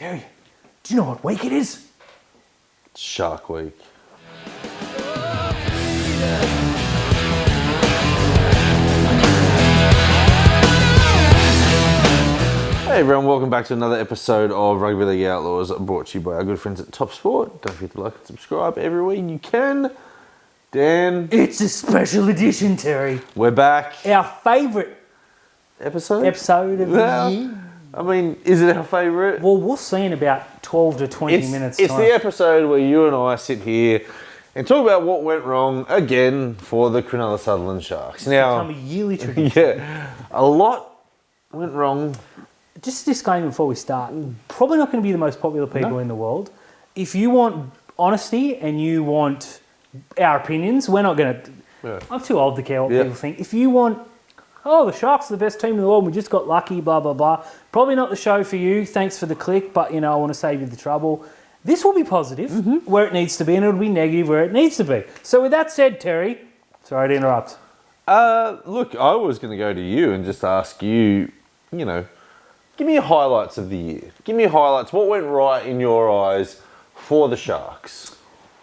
Terry, do you know what week it is? Shark Week. Hey everyone, welcome back to another episode of Rugby League Outlaws, brought to you by our good friends at Top Sport. Don't forget to like and subscribe everywhere you can. Dan. It's a special edition, Terry. We're back. Our favourite Episode of the year. I mean, is it our favourite? Well, we'll see in about 12 to 20 minutes. It's the episode where you and I sit here and talk about what went wrong again for the Cronulla Sutherland Sharks. Now, become a yearly tradition. Yeah, a lot went wrong. Just a disclaimer before we start. Probably not going to be the most popular people in the world. If you want honesty and you want our opinions, we're not going to... Yeah. I'm too old to care what people think. If you want... Oh, the Sharks are the best team in the world. We just got lucky, blah, blah, blah. Probably not the show for you. Thanks for the click, but, I want to save you the trouble. This will be positive where it needs to be, and it'll be negative where it needs to be. So with that said, Terry, sorry to interrupt. Look, I was going to go to you and just ask you, give me your highlights of the year. Give me your highlights. What went right in your eyes for the Sharks?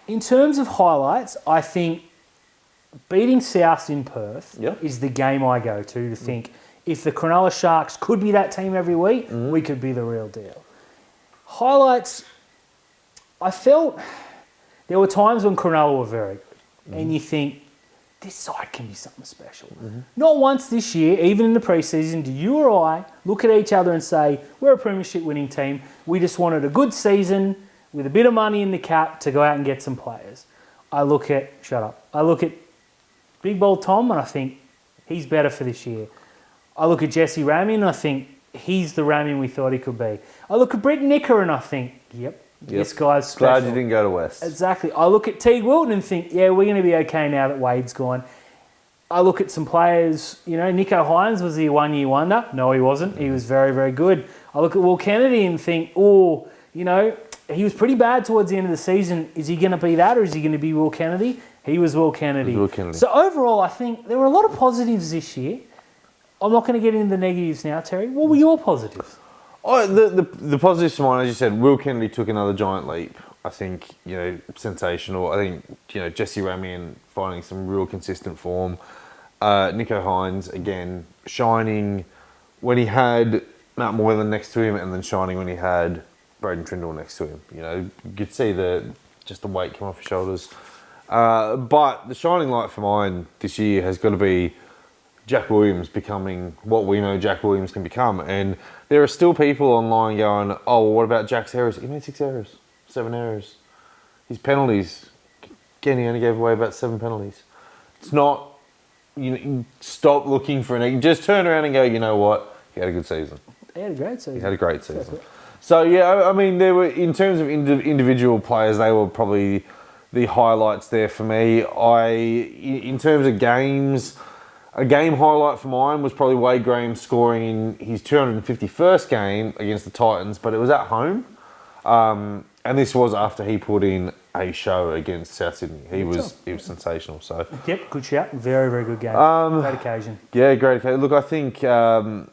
In terms of highlights, I think beating South in Perth is the game I go to think if the Cronulla Sharks could be that team every week, we could be the real deal. Highlights, I felt there were times when Cronulla were very good and you think, this side can be something special. Not once this year, even in the preseason, do you or I look at each other and say, we're a premiership winning team. We just wanted a good season with a bit of money in the cap to go out and get some players. I look at Big Bold Tom and I think he's better for this year. I look at Jesse Ramian and I think he's the Ramian we thought he could be. I look at Brett Nicker and I think, this guy's special. Glad you didn't go to West. Exactly. I look at Teague Wilton and think, we're going to be okay now that Wade's gone. I look at some players, Nico Hines, was he a one-year wonder? No, he wasn't. He was very, very good. I look at Will Kennedy and think, he was pretty bad towards the end of the season. Is he going to be that or is he going to be Will Kennedy? He was Will Kennedy. So overall, I think there were a lot of positives this year. I'm not going to get into the negatives now, Terry. What were your positives? Oh, the positives for mine, as you said, Will Kennedy took another giant leap. I think, sensational. I think, Jesse Ramian finding some real consistent form. Nico Hines, again, shining when he had Matt Moylan next to him and then shining when he had Braden Trindle next to him. You could see the weight come off his shoulders. But the shining light for mine this year has got to be Jack Williams becoming what we know Jack Williams can become. And there are still people online going, oh, well, what about Jack's errors? He made 6 errors, 7 errors. His penalties, again, he only gave away about 7 penalties. It's not, stop looking for an... Just turn around and go, you know what? He had a good season. He had a great season. He had a great season. So, I mean, there were, in terms of individual players, they were probably the highlights there for me. In terms of games... A game highlight for mine was probably Wade Graham scoring in his 251st game against the Titans, but it was at home. And this was after he put in a show against South Sydney. He was sensational. So good shout. Very, very good game. Great occasion. Yeah, great occasion. Look, I think the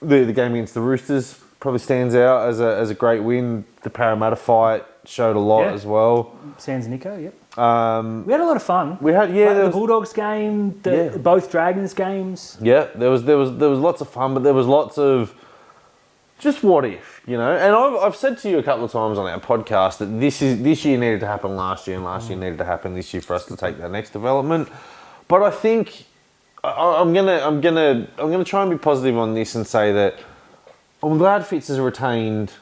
game against the Roosters probably stands out as a great win. The Parramatta fight showed a lot as well. Sans Nico, we had a lot of fun. We had the Bulldogs game, both Dragons games. Yeah, there was lots of fun, but there was lots of just what if, And I've said to you a couple of times on our podcast that this year needed to happen last year, and last year needed to happen this year for us to take that next development. But I think I'm gonna try and be positive on this and say that I'm glad Fitz has retained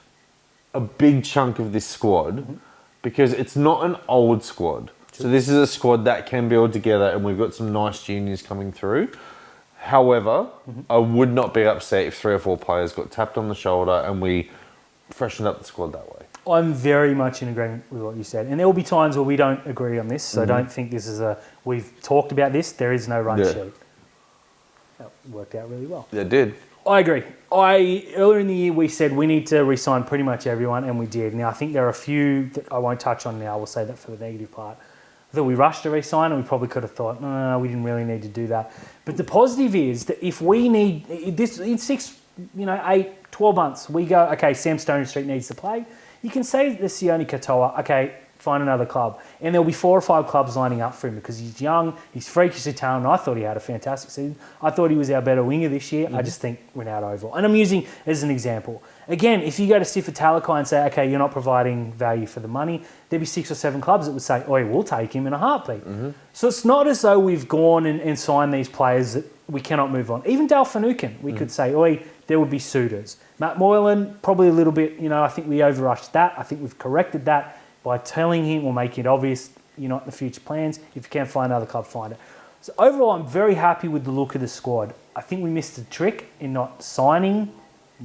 a big chunk of this squad. Because it's not an old squad. So this is a squad that can build together and we've got some nice juniors coming through. However, I would not be upset if 3 or 4 players got tapped on the shoulder and we freshened up the squad that way. I'm very much in agreement with what you said. And there will be times where we don't agree on this. So don't think this is we've talked about this. There is no run sheet. That worked out really well. Yeah, it did. I agree. Earlier in the year, we said we need to re-sign pretty much everyone, and we did. Now, I think there are a few that I won't touch on now. We'll say that for the negative part. I thought we rushed to re-sign, and we probably could have thought, no, we didn't really need to do that. But the positive is that if we need... this in 6 8, 12 months, we go, okay, Sam Stone Street needs to play. You can say to Sione Katoa, okay, find another club. And there'll be 4 or 5 clubs lining up for him because he's young, he's freakishly talented. I thought he had a fantastic season. I thought he was our better winger this year. I just think went out overall. And I'm using as an example. Again, if you go to Sifa Talakai and say, okay, you're not providing value for the money, there'd be 6 or 7 clubs that would say, oh, we'll take him in a heartbeat. So it's not as though we've gone and signed these players that we cannot move on. Even Dale Finucane, we could say, oi, there would be suitors. Matt Moylan, probably a little bit, I think we overrushed that. I think we've corrected that by telling him or making it obvious you're not in the future plans. If you can find another club, find it. So overall, I'm very happy with the look of the squad. I think we missed a trick in not signing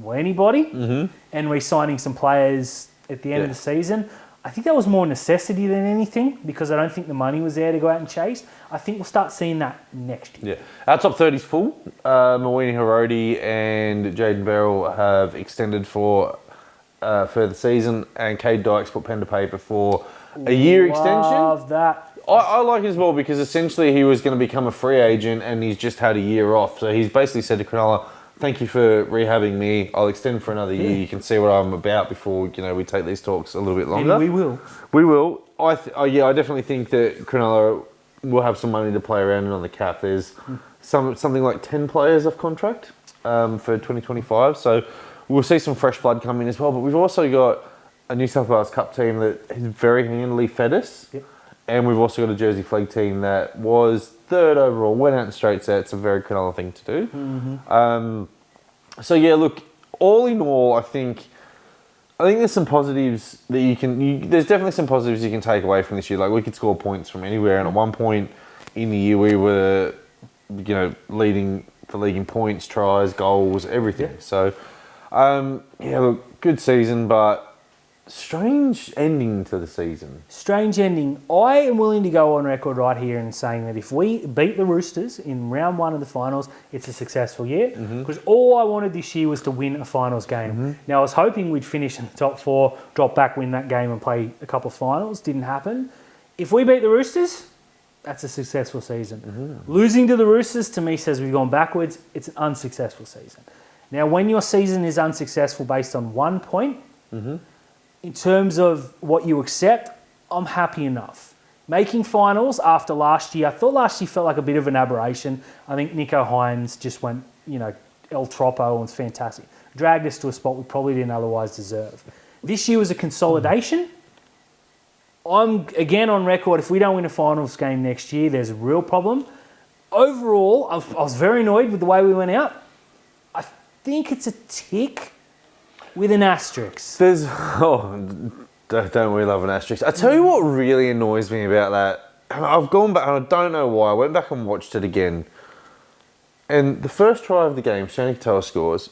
anybody and re-signing some players at the end of the season. I think that was more necessity than anything because I don't think the money was there to go out and chase. I think we'll start seeing that next year. Yeah. Our top 30 is full. Mawini Hiroti and Jaden Berrell have extended for further season, and Cade Dykes put pen to paper for a year extension. Love that. I like it as well because essentially he was going to become a free agent and he's just had a year off. So he's basically said to Cronulla, thank you for rehabbing me. I'll extend for another year. You can see what I'm about before we take these talks a little bit longer. And we will. We will. I definitely think that Cronulla will have some money to play around in on the cap. There's something like 10 players off contract for 2025. So we'll see some fresh blood come in as well. But we've also got a New South Wales Cup team that has very handily fed us. Yep. And we've also got a Jersey Flag team that was 3rd overall, went out in straight sets. A very Cronulla thing to do. So yeah, look, all in all, I think there's some positives that there's definitely some positives you can take away from this year. Like we could score points from anywhere, and at one point in the year we were, leading the league in points, tries, goals, everything. Yeah. So look, good season, but strange ending to the season. Strange ending. I am willing to go on record right here and saying that if we beat the Roosters in round 1 of the finals, it's a successful year. Because all I wanted this year was to win a finals game. Now, I was hoping we'd finish in the top 4, drop back, win that game and play a couple of finals. Didn't happen. If we beat the Roosters, that's a successful season. Losing to the Roosters, to me, says we've gone backwards. It's an unsuccessful season. Now, when your season is unsuccessful based on 1 point, in terms of what you accept, I'm happy enough. Making finals after last year, I thought last year felt like a bit of an aberration. I think Nicho Hynes just went, El Tropo and was fantastic. Dragged us to a spot we probably didn't otherwise deserve. This year was a consolidation. I'm, again, on record, if we don't win a finals game next year, there's a real problem. Overall, I was very annoyed with the way we went out. I think it's a tick with an asterisk. Don't we love an asterisk? I tell you what really annoys me about that, and I've gone back, and I don't know why, I went back and watched it again, and the first try of the game, Shani Katoa scores,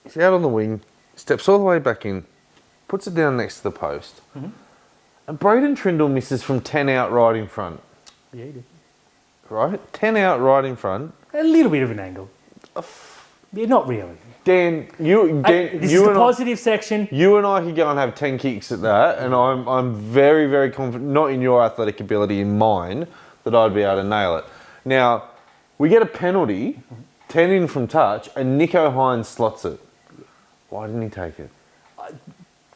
he's out on the wing, steps all the way back in, puts it down next to the post, and Braden Trindle misses from 10 out right in front. Yeah, he did. Right? 10 out right in front. A little bit of an angle. Yeah, not really. Dan, this is the positive section. You and I could go and have 10 kicks at that, and I'm very, very confident, not in your athletic ability, in mine, that I'd be able to nail it. Now, we get a penalty, 10 in from touch, and Nicho Hynes slots it. Why didn't he take it?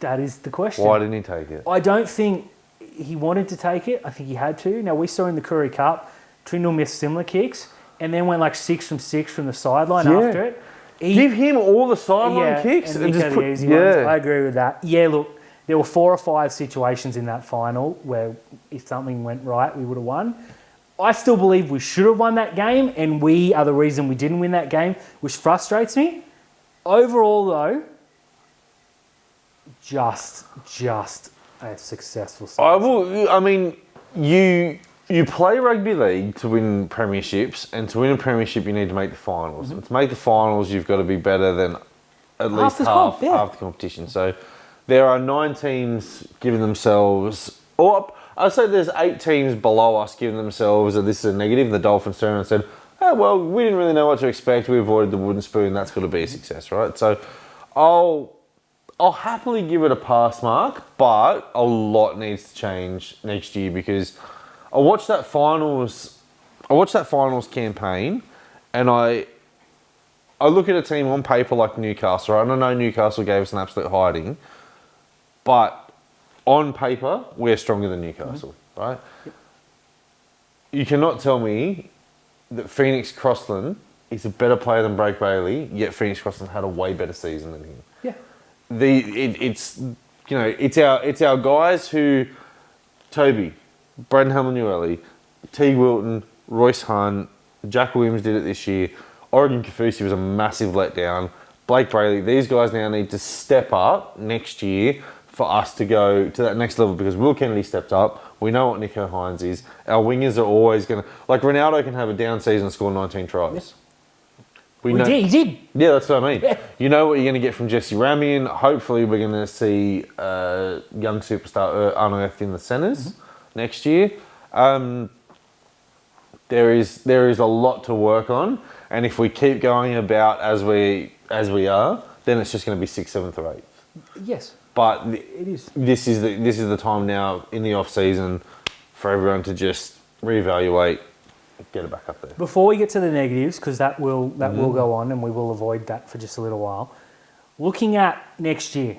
That is the question. Why didn't he take it? I don't think he wanted to take it. I think he had to. Now, we saw in the Curry Cup, Trindle missed similar kicks, and then went like 6 from 6 from the sideline after it. Give him all the sideline kicks and just put the easy ones. I agree with that. Yeah, look, there were 4 or 5 situations in that final where if something went right, we would have won. I still believe we should have won that game, and we are the reason we didn't win that game, which frustrates me. Overall, though, just a successful season. You play rugby league to win premierships, and to win a premiership, you need to make the finals. And to make the finals, you've got to be better than at least half the competition. So there are 9 teams giving themselves, or I'd say there's 8 teams below us giving themselves, this is a negative. The Dolphins turned and said, oh, well, we didn't really know what to expect. We avoided the wooden spoon. That's got to be a success, right? So I'll happily give it a pass mark, but a lot needs to change next year because I watched that finals campaign, and I I look at a team on paper like Newcastle, right? And I know Newcastle gave us an absolute hiding, but on paper, we're stronger than Newcastle, right? Yep. You cannot tell me that Phoenix Crossland is a better player than Blake Bailey, yet Phoenix Crossland had a way better season than him. Yeah. It's our guys who, Toby, Braden Hamlin-Uele, Teague Wilton, Royce Hunt, Jack Williams did it this year. Oregon Kaufusi was a massive letdown. Blake Bailey, these guys now need to step up next year for us to go to that next level because Will Kennedy stepped up. We know what Nicho Hines is. Our wingers are always going to... Like, Ronaldo can have a down season and score 19 tries. Yes. He did. Yeah, that's what I mean. Yeah. You know what you're going to get from Jesse Ramian. Hopefully, we're going to see young superstar unearthed in the centres next year. There is a lot to work on, and if we keep going about as we are, then it's just going to be 6th, 7th, or 8th. Yes. But it is. This is the time now in the off season for everyone to just reevaluate, get it back up there. Before we get to the negatives, because that will go on, and we will avoid that for just a little while. Looking at next year,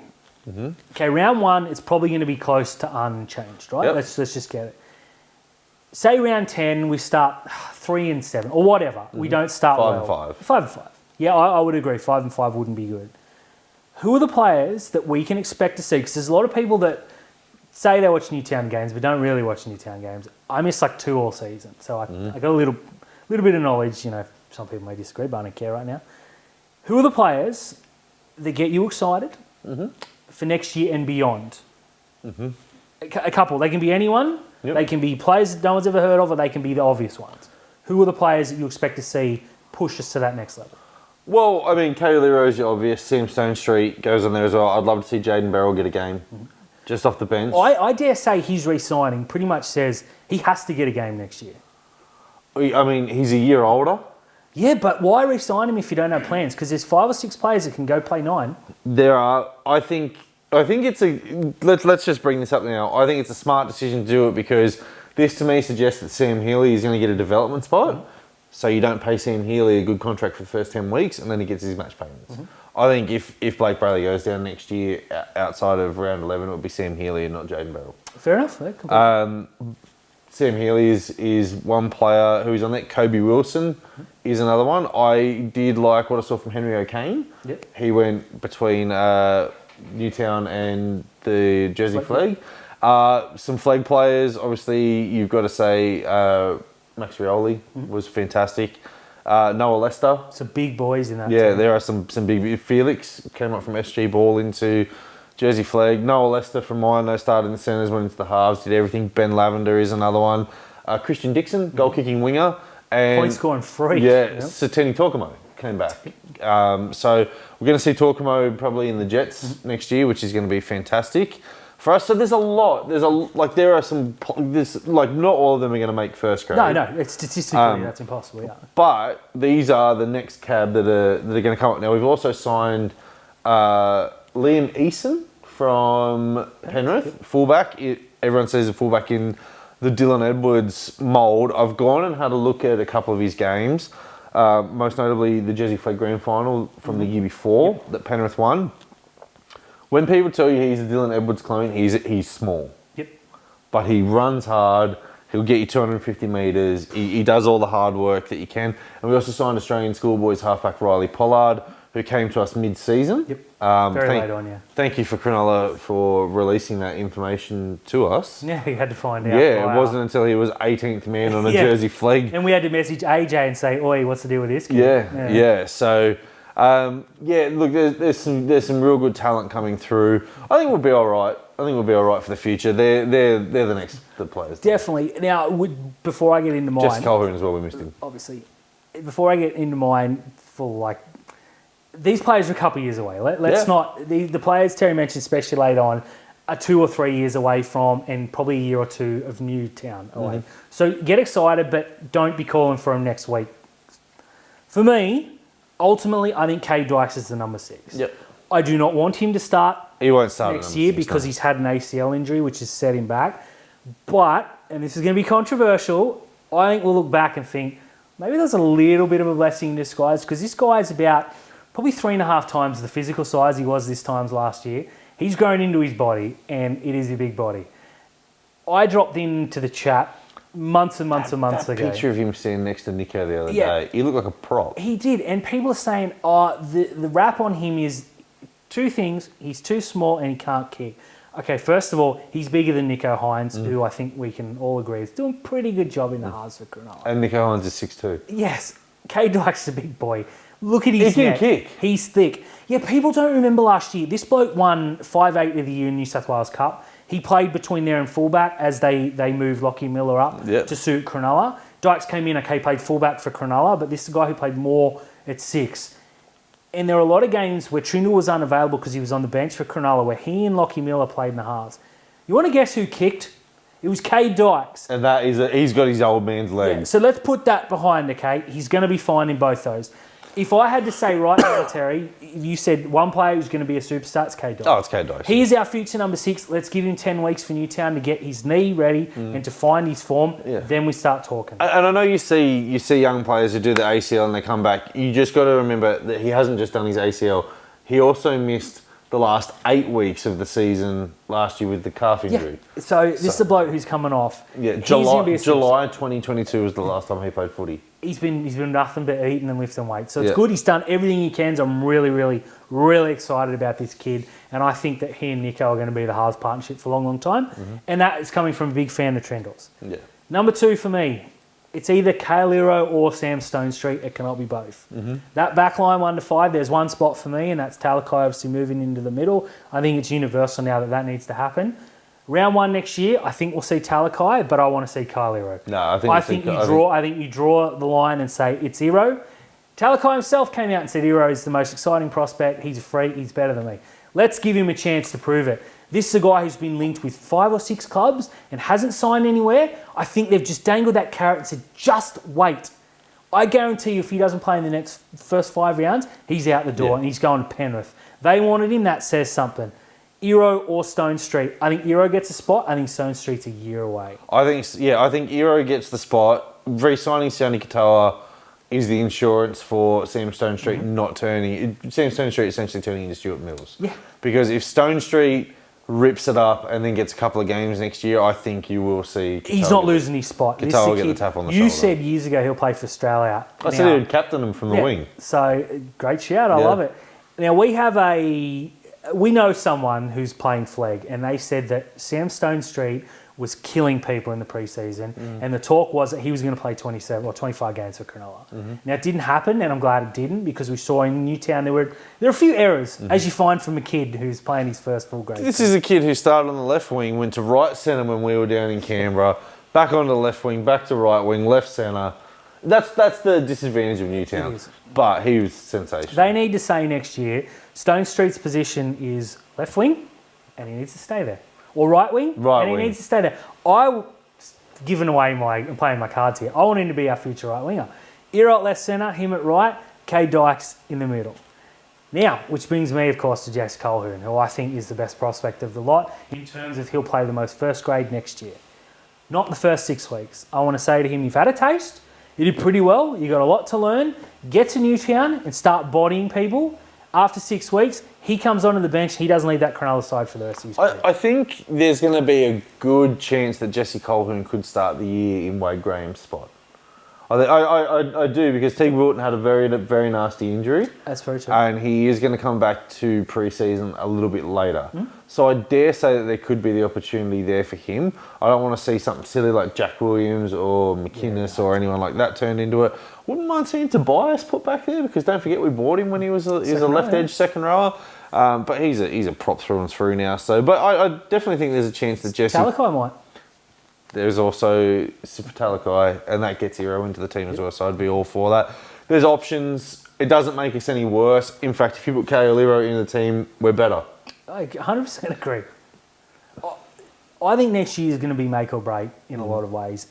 okay, round 1, it's probably going to be close to unchanged, right? Yep. Let's just get it. Say round 10, we start 3-7 or whatever. We don't start 5-5. 5-5. Yeah, I would agree. 5-5 wouldn't be good. Who are the players that we can expect to see? Because there's a lot of people that say they watch Newtown games but don't really watch Newtown games. I missed like 2 all season, so I got a little bit of knowledge. You know, some people may disagree, but I don't care right now. Who are the players that get you excited for next year and beyond? A couple. They can be anyone. Yep. They can be players that no one's ever heard of, or they can be the obvious ones. Who are the players that you expect to see push us to that next level? Well, I mean, Kaylee Rose, obvious. Sam Stone Street goes on there as well. I'd love to see Jaden Barrell get a game just off the bench. I dare say his re-signing pretty much says he has to get a game next year. I mean, he's a year older. Yeah, but why re-sign him if you don't have plans? Because there's 5 or 6 players that can go play 9. There are. I think it's a... Let's just bring this up now. I think it's a smart decision to do it because this to me suggests that Sam Healy is going to get a development spot. So you don't pay Sam Healy a good contract for the first 10 weeks and then he gets his match payments. I think if Blake Bailey goes down next year outside of round 11, it would be Sam Healy and not Jaden Barrell. Fair enough. Sam Healy is one player who's on that. Kobe Wilson is another one. I did like what I saw from Henry O'Kane. Yep. He went between Newtown and the Jersey Flag. Some flag players, obviously, you've got to say Max Rioli was fantastic. Noah Lester. Some big boys in that team. There are some big... Felix came up from SG Ball into Jersey Flag. Noah Lester from mine, started in the centres, went into the halves, did everything. Ben Lavender is another one. Christian Dixon, goal-kicking winger. And point scoring freak. Yeah, Satini Torkamo came back. So we're going to see Torkamo probably in the Jets next year, which is going to be fantastic for us. So there's a lot. There are some. Not all of them are going to make first grade. No. It's statistically that's impossible. Yeah. But these are the next cab that are going to come up. Now we've also signed Liam Eason from Penrith, fullback. Everyone says a fullback in the Dylan Edwards mould. I've gone and had a look at a couple of his games, most notably the Jersey Flag Grand Final from the year before that Penrith won. When people tell you he's a Dylan Edwards clone, he's small. Yep. But he runs hard. He'll get you 250 metres. He does all the hard work that you can. And we also signed Australian schoolboys halfback Riley Pollard, who came to us mid-season. Yep. Very late on, yeah. Thank you for Cronulla for releasing that information to us. Yeah, he had to find out. Yeah, it wasn't until he was 18th man on a Jersey Flag. And we had to message AJ and say, "Oi, what's the deal with this kid?" Yeah. So, look, there's some real good talent coming through. I think we'll be all right. For the future. They're the players. Definitely. Now, before I get into mine... Jesse Colquhoun as well, we missed him. Obviously. Before I get into mine, these players are a couple of years away. Let's not... The players Terry mentioned, especially late on, are 2 or 3 years away from, and probably a year or 2 of Newtown away. So get excited, but don't be calling for them next week. For me, ultimately, I think Cade Dykes is the number 6. Yep. I do not want him to start He won't start next year because he's had an ACL injury, which has set him back. But, and this is going to be controversial, I think we'll look back and think, maybe there's a little bit of a blessing in disguise because this guy is about probably 3.5 times the physical size he was this time last year. He's grown into his body, and it is a big body. I dropped into the chat months and months ago. Picture of him standing next to Nico the other day. He looked like a prop. He did, and people are saying, the rap on him is two things. He's too small and he can't kick. Okay, first of all, he's bigger than Nico Hines, who I think we can all agree is doing a pretty good job in the halves for Cronulla. And Nico Hines is 6'2". Yes, K Dykes is a big boy. Look at his neck. He can kick. He's thick. Yeah, people don't remember last year. This bloke won 5'8" of the year in New South Wales Cup. He played between there and fullback as they moved Lachie Miller up to suit Cronulla. Dykes came in, played fullback for Cronulla, but this is a guy who played more at 6. And there were a lot of games where Trindle was unavailable because he was on the bench for Cronulla, where he and Lachie Miller played in the halves. You want to guess who kicked? It was K Dykes. And that is he's got his old man's legs. Yeah, so let's put that behind, okay? He's going to be fine in both those. If I had to say right now, Terry, you said one player who's going to be a superstar, it's K Dykes. Oh, it's K Dykes. He is our future number 6. Let's give him 10 weeks for Newtown to get his knee ready and to find his form. Yeah. Then we start talking. And I know you see young players who do the ACL and they come back. You just got to remember that he hasn't just done his ACL. He also missed the last 8 weeks of the season last year with the calf injury. Yeah. So this is a bloke who's coming off. Yeah, July 2022 was the last time he played footy. He's been nothing but eating and lifting weights. So it's good. He's done everything he can. So I'm really, really, really excited about this kid. And I think that he and Nico are going to be the halves partnership for a long, long time. And that is coming from a big fan of Trendles. Yeah. Number 2 for me, it's either Kale Iro or Sam Stonestreet. It cannot be both. That back line 1 to 5, there's one spot for me, and that's Talakai obviously moving into the middle. I think it's universal now that needs to happen. Round 1 next year, I think we'll see Talakai, but I want to see Kyle Iro. No, I think you draw the line and say it's Iro. Talakai himself came out and said Iro is the most exciting prospect. He's a freak. He's better than me. Let's give him a chance to prove it. This is a guy who's been linked with 5 or 6 clubs and hasn't signed anywhere. I think they've just dangled that carrot and said, just wait. I guarantee you if he doesn't play in the first 5 rounds, he's out the door and he's going to Penrith. They wanted him. That says something. Iro or Stonestreet. I think Iro gets a spot. I think Stonestreet's a year away. I think Iro gets the spot. Re-signing Sione Katoa is the insurance for Sam Stonestreet not turning... Sam Stonestreet essentially turning into Stuart Mills. Yeah. Because if Stonestreet rips it up and then gets a couple of games next year, I think you will see... He's not losing his spot. Katoa will get the tap on the shoulder. You said years ago he'll play for Australia. I said he would captain him from the wing. So, great shout. I love it. Now, we know someone who's playing flag, and they said that Sam Stonestreet was killing people in the preseason, and the talk was that he was going to play 27 or 25 games for Cronulla. Now, it didn't happen, and I'm glad it didn't, because we saw in Newtown there were a few errors, as you find from a kid who's playing his first full grade. This is a kid who started on the left wing, went to right centre when we were down in Canberra, back onto the left wing, back to right wing, left centre. That's the disadvantage of Newtown. But he was sensational. They need to say next year, Stonestreet's position is left wing, and he needs to stay there. Or right wing, and he needs to stay there. I'm playing my cards here. I want him to be our future right winger. Iro at left centre, him at right, K Dykes in the middle. Now, which brings me, of course, to Jax Colquhoun, who I think is the best prospect of the lot in terms of he'll play the most first grade next year. Not in the first 6 weeks. I want to say to him, you've had a taste. You did pretty well. You got a lot to learn. Get to Newtown and start bodying people. After 6 weeks, he comes onto the bench. He doesn't leave that Cronulla side for the rest of his career. I think there's going to be a good chance that Jesse Colquhoun could start the year in Wade Graham's spot. I do, because Teague Wilton had a very, very nasty injury. That's very true. And he is going to come back to pre-season a little bit later. So I dare say that there could be the opportunity there for him. I don't want to see something silly like Jack Williams or McInnes or anyone like that turned into it. Wouldn't mind seeing Tobias put back there, because don't forget we bought him when he was a left edge second rower. But he's a prop through and through now. So, but I definitely think there's a chance that Jesse... Talakai might. There's also Talakai, and that gets Iro into the team as well, so I'd be all for that. There's options. It doesn't make us any worse. In fact, if you put Kale Iro into the team, we're better. I 100% agree. I think next year is going to be make or break in a lot of ways.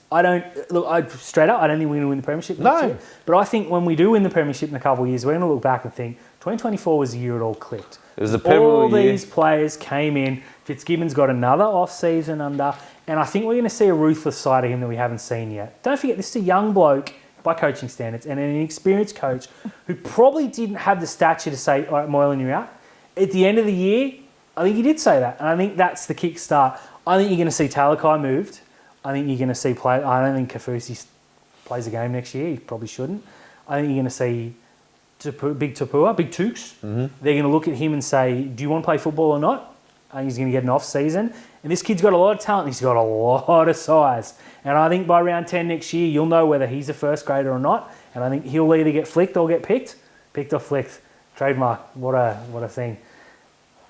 Straight up, I don't think we're going to win the premiership next year. But I think when we do win the premiership in a couple of years, we're going to look back and think 2024 was the year it all clicked. It was a pivotal year. All these players came in. Fitzgibbon's got another off-season under, and I think we're going to see a ruthless side of him that we haven't seen yet. Don't forget, this is a young bloke by coaching standards, and an experienced coach who probably didn't have the stature to say, all right, Moylan, you're out. At the end of the year, I think he did say that, and I think that's the kickstart. I think you're going to see Talakai moved. I think you're going to see play. I don't think Kafusi plays a game next year. He probably shouldn't. I think you're going to see Big Tooks. They're going to look at him and say, do you want to play football or not? I think he's going to get an off season. And this kid's got a lot of talent. He's got a lot of size. And I think by round 10 next year, you'll know whether he's a first grader or not. And I think he'll either get flicked or get picked. Picked or flicked. Trademark. What a thing.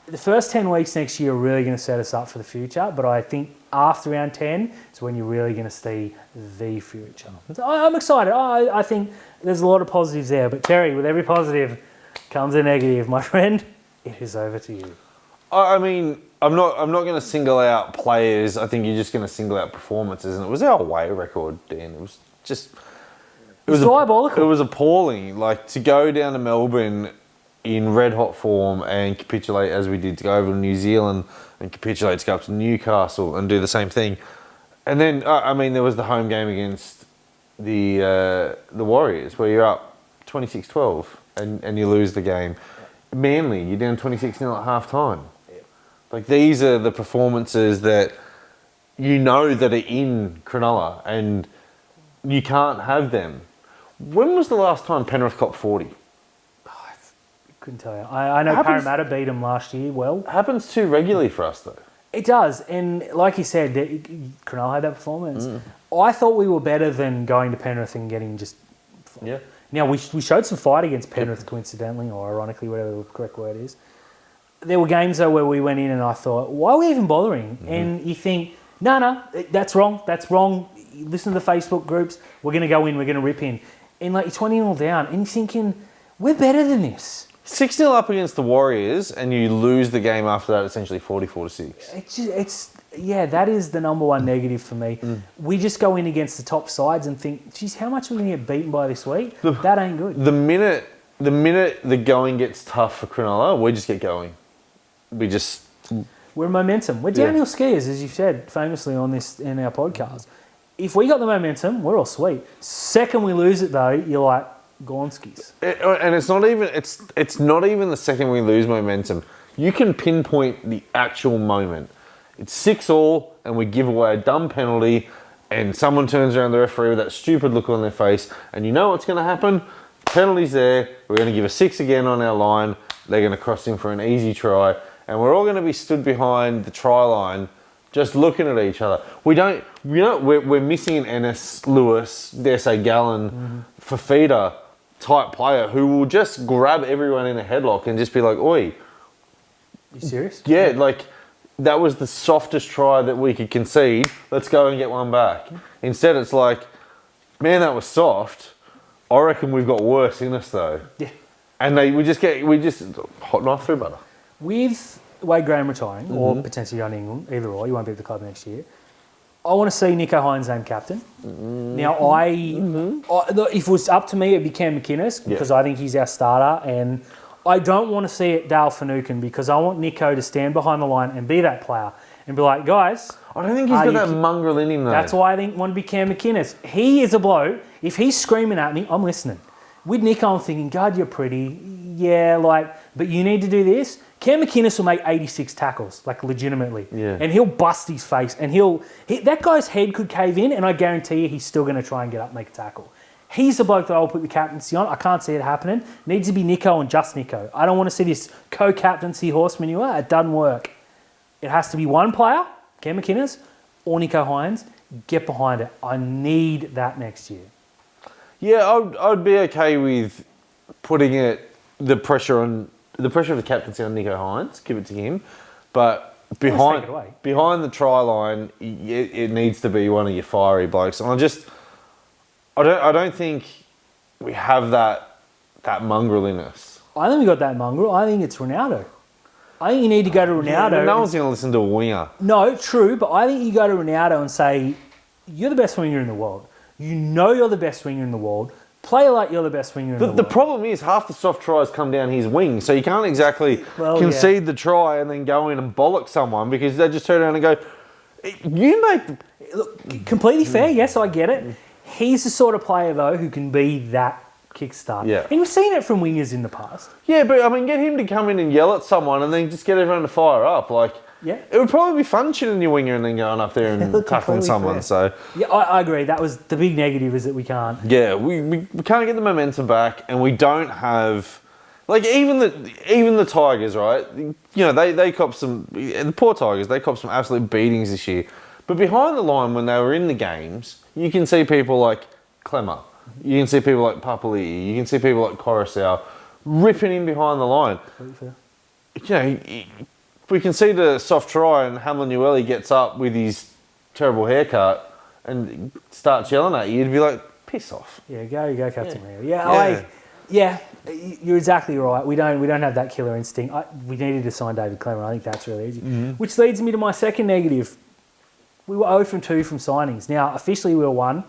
The first 10 weeks next year are really going to set us up for the future. But I think after round 10 is when you're really going to see the future. So I'm excited. I think there's a lot of positives there. But Terry, with every positive comes a negative. My friend, it is over to you. I mean, I'm not going to single out players. I think you're just going to single out performances. And it was our away record, Dan. It was just... It was diabolical. It was appalling. Like, to go down to Melbourne in red-hot form and capitulate as we did, to go over to New Zealand and capitulate to go up to Newcastle and do the same thing. And then, there was the home game against the Warriors where you're up 26-12 and you lose the game. Manly, you're down 26-0 at half-time. Like, these are the performances that you know that are in Cronulla and you can't have them. When was the last time Penrith copped 40? Couldn't tell you. I know Parramatta beat them last year well. Happens too regularly for us, though. It does. And like you said, Cronulla had that performance. I thought we were better than going to Penrith and getting just... Yeah. Now, we showed some fight against Penrith, coincidentally, or ironically, whatever the correct word is. There were games, though, where we went in and I thought, why are we even bothering? And you think, no, that's wrong. You listen to the Facebook groups. We're going to go in. We're going to rip in. And like, you're 20-0 down and you're thinking, we're better than this. 6-0 up against the Warriors and you lose the game after that, essentially 44-6. That is the number one negative for me. We just go in against the top sides and think, geez, how much are we going to get beaten by this week? That ain't good. The minute the going gets tough for Cronulla, we just get going. We're momentum. We're downhill skiers, as you said famously in our podcast. If we got the momentum, we're all sweet. Second we lose it though, you're like, Gornskis. And it's not even the second we lose momentum. You can pinpoint the actual moment. It's 6-6 and we give away a dumb penalty and someone turns around the referee with that stupid look on their face and you know what's going to happen? Penalty's there. We're going to give a 6 again on our line. They're going to cross in for an easy try and we're all going to be stood behind the try line just looking at each other. We're missing an Ennis, Lewis, dare say Gallen, Fafita type player who will just grab everyone in a headlock and just be like, oi. You serious? Yeah, like that was the softest try that we could concede. Let's go and get one back. Instead, it's like, man, that was soft. I reckon we've got worse in us though. Yeah. And we just hot knife through butter. With Wade Graham retiring or potentially going to England, either or, you won't be at the club next year. I want to see Nico Hines named captain. Now, if it was up to me, it'd be Cam McInnes because I think he's our starter. And I don't want to see it Dale Finucane because I want Nico to stand behind the line and be that player and be like, guys... I don't think he's got that mongrel in him, though. That's why I want to be Cam McInnes. He is a bloke. If he's screaming at me, I'm listening. With Nico, I'm thinking, God, you're pretty. Yeah, but you need to do this. Cam McInnes will make 86 tackles, legitimately. Yeah. And he'll bust his face. And that guy's head could cave in, and I guarantee you he's still going to try and get up and make a tackle. He's the bloke that I'll put the captaincy on. I can't see it happening. Needs to be Nico and just Nico. I don't want to see this co-captaincy horse manure. It doesn't work. It has to be one player, Cam McInnes, or Nico Hines. Get behind it. I need that next year. Yeah, I'd be okay with putting the pressure of the captaincy on Nico Hines, give it to him, but behind the try line, it needs to be one of your fiery blokes. And I don't think we have that mongrel in us. I think we got that mongrel. I think it's Ronaldo. I think you need to go to Ronaldo. Yeah, no one's going to listen to a winger. No, true, but I think you go to Ronaldo and say, you're the best winger in the world. You know you're the best winger in the world. Play like you're the best winger in the world. The problem is half the soft tries come down his wing, so you can't exactly concede the try and then go in and bollock someone because they just turn around and go, you make... Look, completely fair, yes, I get it. He's the sort of player, though, who can be that kickstart. Yeah. And we've seen it from wingers in the past. Yeah, but I mean, get him to come in and yell at someone and then just get everyone to fire up. Like, Yeah. it would probably be fun shooting your winger and then going up there and tackling someone. Fair. So Yeah, I agree. That was the big negative, is that we can't. yeah, we can't get the momentum back, and we don't have like even the Tigers, right? You know, they copped some, the poor Tigers. They copped some absolute beatings this year. But behind the line, when they were in the games, you can see people like Clemmer. You can see people like Papali'i. You can see people like Coruscant ripping in behind the line. You know, we can see the soft try and Hamlin Ueli gets up with his terrible haircut and starts yelling at you. You'd be like, piss off. Yeah, go, Captain Rio. Yeah, you're exactly right. We don't have that killer instinct. We needed to sign David Clemmer. I think that's really easy. Mm-hmm. Which leads me to my second negative. We were 0 from 2 from signings. Now, officially we were 1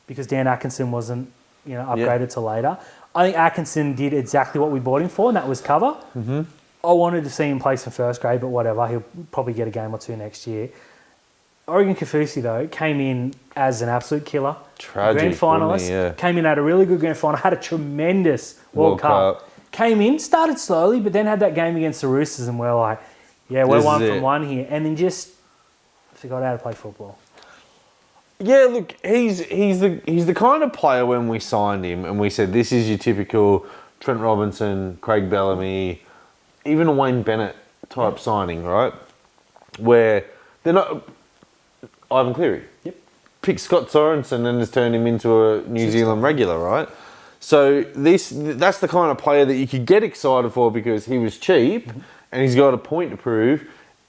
because Dan Atkinson wasn't, upgraded to later. I think Atkinson did exactly what we bought him for, and that was cover. Mm-hmm. I wanted to see him play some first grade, but whatever. He'll probably get a game or two next year. Oregon Kaufusi, though, came in as an absolute killer. Tragic, grand finalist. Yeah. Came in, had a really good grand final. Had a tremendous World Cup. Came in, started slowly, but then had that game against the Roosters, and we're like, yeah, we're 1 from 1 here. And then just forgot how to play football. Yeah, look, he's the kind of player when we signed him and we said this is your typical Trent Robinson, Craig Bellamy, even a Wayne Bennett type signing, right? Where they're not Ivan Cleary. Yep. Pick Scott Sorensen and has turned him into a New Zealand regular, right? So that's the kind of player that you could get excited for because he was cheap and he's got a point to prove,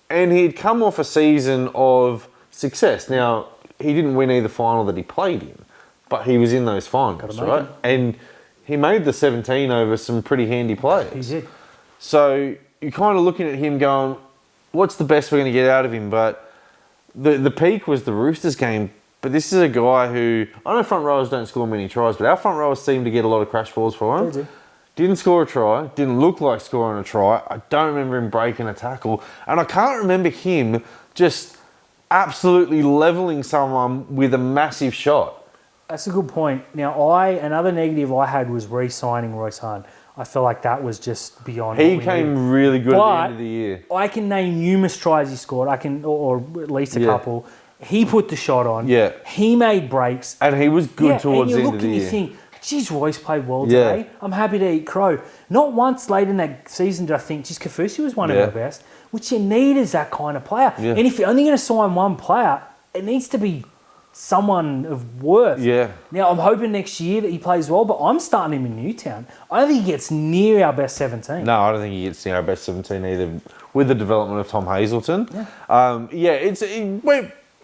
and he'd come off a season of success. Now, he didn't win either final that he played in, but he was in those finals, right? And he made the 17 over some pretty handy players. He did. So you're kind of looking at him going, what's the best we're going to get out of him? But the peak was the Roosters game. But this is a guy who, I know front rowers don't score many tries, but our front rowers seem to get a lot of crash balls for him. They do. Didn't score a try, didn't look like scoring a try. I don't remember him breaking a tackle. And I can't remember him just absolutely levelling someone with a massive shot. That's a good point. Now, another negative I had was re-signing Royce Hunt. I feel like that was just beyond. He came really good at the end of the year. I can name numerous tries he scored. Or at least a couple. He put the shot on. Yeah. He made breaks. And he was good towards the end of the year. And you think, geez, Royce played well today. I'm happy to eat crow. Not once late in that season did I think, geez, Kaufusi was one of our best. Which you need is that kind of player. Yeah. And if you're only going to sign one player, it needs to be someone of worth. Yeah. Now, I'm hoping next year that he plays well, but I'm starting him in Newtown. I don't think he gets near our best 17. No, I don't think he gets near our best 17 either, with the development of Tom Hazelton. Yeah.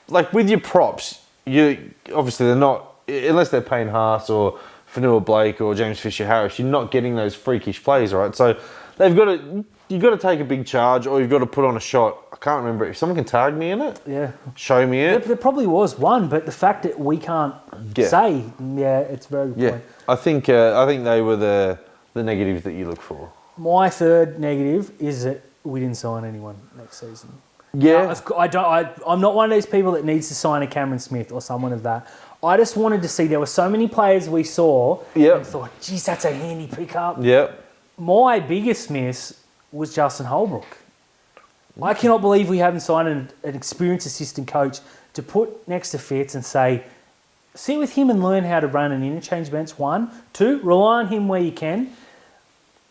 Like with your props, obviously they're not, unless they're Payne Haas or Fanua Blake or James Fisher-Harris, you're not getting those freakish plays, right? So you've got to take a big charge or you've got to put on a shot. I can't remember. If someone can tag me in it, show me it. There probably was one, but the fact that we can't say, it's a very good point. I think they were the negatives that you look for. My third negative is that we didn't sign anyone next season. Yeah. I'm not one of those people that needs to sign a Cameron Smith or someone of that. I just wanted to see, there were so many players we saw and thought, geez, that's a handy pickup. Yep. My biggest miss was Justin Holbrook. I cannot believe we haven't signed an experienced assistant coach to put next to Fitz and say, sit with him and learn how to run an interchange bench, 1. 2, rely on him where you can.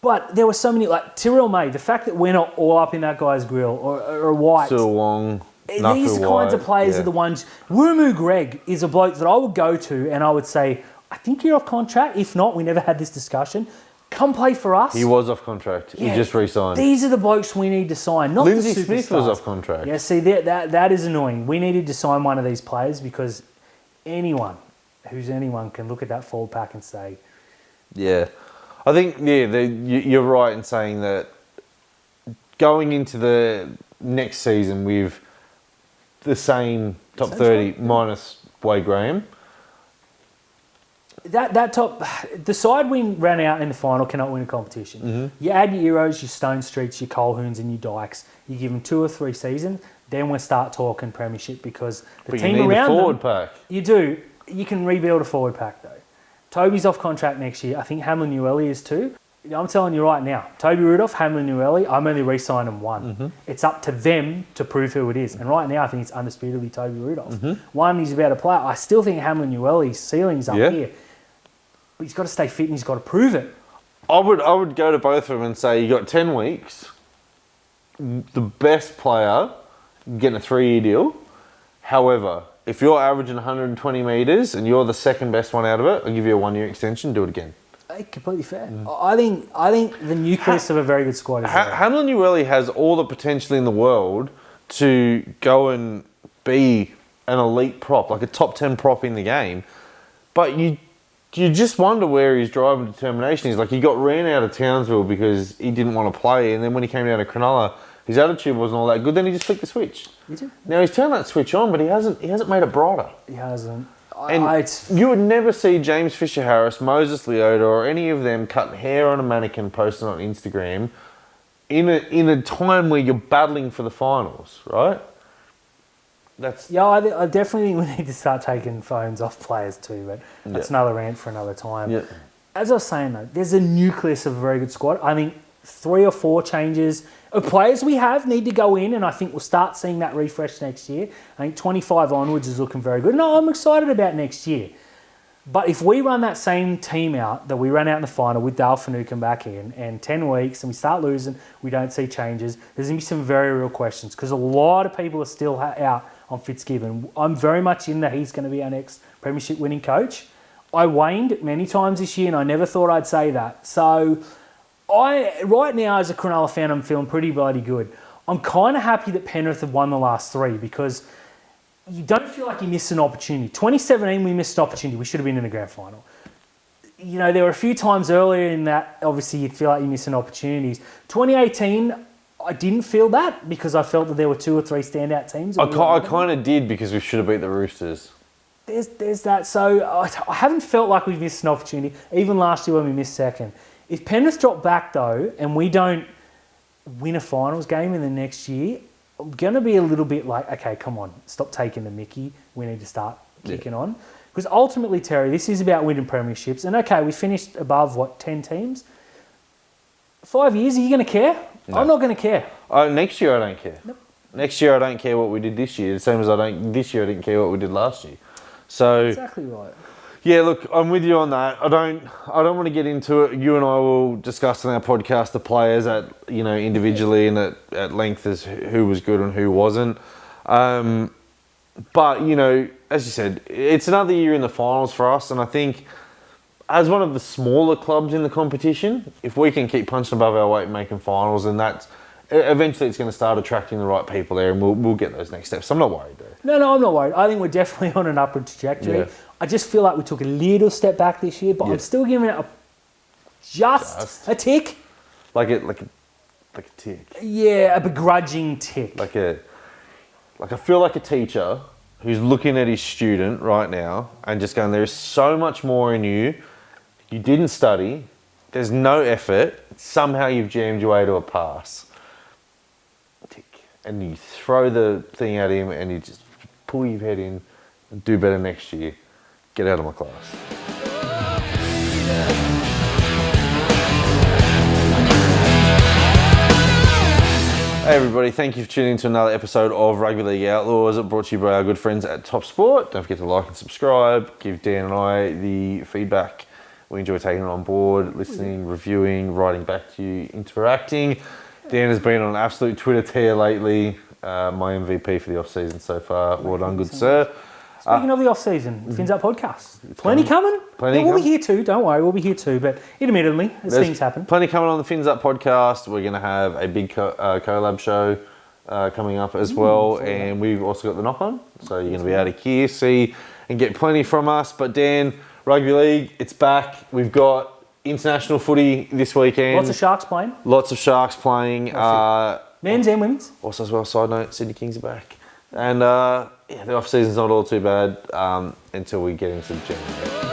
But there were so many, like Tyrrell May, the fact that we're not all up in that guy's grill, or White. Sil Wong. These kinds of players are the ones. Wumu Greg is a bloke that I would go to and I would say, I think you're off contract. If not, we never had this discussion. Come play for us. He was off contract. He just re-signed. These are the blokes we need to sign, not Lindsay the superstars. Smith was off contract. Yeah, see, that is annoying. We needed to sign one of these players because anyone can look at that forward pack and say... Yeah. I think, you're right in saying that going into the next season with the same top 30 minus Wade Graham... The side we ran out in the final cannot win a competition. Mm-hmm. You add your Euros, your Stone Streets, your Colquhouns and your Dykes. You give them 2 or 3 seasons, then we'll start talking premiership because the team around them... forward pack. You do. you can rebuild a forward pack though. Toby's off contract next year. I think Hamlin Ueli is too. I'm telling you right now, Toby Rudolph, Hamlin Ueli, I'm only re-signing one. Mm-hmm. It's up to them to prove who it is. And right now, I think it's undisputably Toby Rudolph. One, he's about to play. I still think Hamlin Ueli's ceiling's up here. But he's got to stay fit and he's got to prove it. I would go to both of them and say you got 10 weeks. The best player getting a 3-year deal. However, if you're averaging 120 metres and you're the second best one out of it, I'll give you a 1-year extension. Do it again. Completely fair. I think the nucleus of a very good squad is there. Hamlin Ueli has all the potential in the world to go and be an elite prop, like a top 10 prop in the game. But you just wonder where his drive and determination is. Like, he got ran out of Townsville because he didn't want to play, and then when he came down to Cronulla, his attitude wasn't all that good. Then he just flicked the switch. Now he's turned that switch on, but he hasn't made it brighter. He hasn't. And you would never see James Fisher-Harris, Moses Leota, or any of them cutting hair on a mannequin posting on Instagram in a time where you're battling for the finals, right? I definitely think we need to start taking phones off players too, but that's another rant for another time. Yeah. As I was saying though, there's a nucleus of a very good squad. I think 3 or 4 changes of players we have need to go in, and I think we'll start seeing that refresh next year. I think 25 onwards is looking very good. No, I'm excited about next year. But if we run that same team out that we ran out in the final with Dale Finucane back in, and 10 weeks, and we start losing, we don't see changes, there's going to be some very real questions, because a lot of people are still out on Fitzgibbon. I'm very much in that he's going to be our next premiership winning coach. I waned many times this year, and I never thought I'd say that. So right now, as a Cronulla fan, I'm feeling pretty bloody good. I'm kind of happy that Penrith have won the last 3, because you don't feel like you missed an opportunity. 2017, we missed an opportunity. We should have been in the grand final. You know, there were a few times earlier in that, obviously, you'd feel like you missed an opportunities. 2018, I didn't feel that, because I felt that there were 2 or 3 standout teams. I kind of did, because we should have beat the Roosters. There's that. So I haven't felt like we've missed an opportunity, even last year when we missed second. If Penrith drop back, though, and we don't win a finals game in the next year, I'm going to be a little bit like, okay, come on, stop taking the mickey. We need to start kicking on. Because ultimately, Terry, this is about winning premierships. And okay, we finished above, 10 teams? 5 years, are you going to care? No. I'm not going to care. Next year, I don't care. Nope. Next year, I don't care what we did this year. The same as this year, I didn't care what we did last year. So exactly right. Yeah, look, I'm with you on that. I don't want to get into it. You and I will discuss on our podcast the players individually and at length as who was good and who wasn't. But as you said, it's another year in the finals for us, and I think as one of the smaller clubs in the competition, if we can keep punching above our weight and making finals, and that's eventually it's going to start attracting the right people there, and we'll get those next steps. I'm not worried there. No, I'm not worried. I think we're definitely on an upward trajectory. Yeah. I just feel like we took a little step back this year, but I'm still giving it just a tick. Like a tick. Yeah, a begrudging tick. I feel like a teacher who's looking at his student right now and just going, there is so much more in you. You didn't study. There's no effort. Somehow you've jammed your way to a pass. Tick. And you throw the thing at him and you just pull your head in and do better next year. Get out of my class. Hey everybody, thank you for tuning in to another episode of Rugby League Outlaws, brought to you by our good friends at Top Sport. Don't forget to like and subscribe, give Dan and I the feedback. We enjoy taking it on board, listening, reviewing, writing back to you, interacting. Dan has been on an absolute Twitter tear lately, my MVP for the off-season so far. Well done, good sir. Speaking of the off-season, Fins Up podcast. Plenty coming. We'll be here too, don't worry, we'll be here too, but intermittently, as things happen. Plenty coming on the Fins Up podcast. We're going to have a big collab show coming up as well, and we've also got the knock-on, so you're going to be able to hear, see, and get plenty from us. But Dan, Rugby League, it's back. We've got international footy this weekend. Lots of Sharks playing. Men's and women's. Also as well, side note, Sydney Kings are back. And the off-season's not all too bad until we get into January.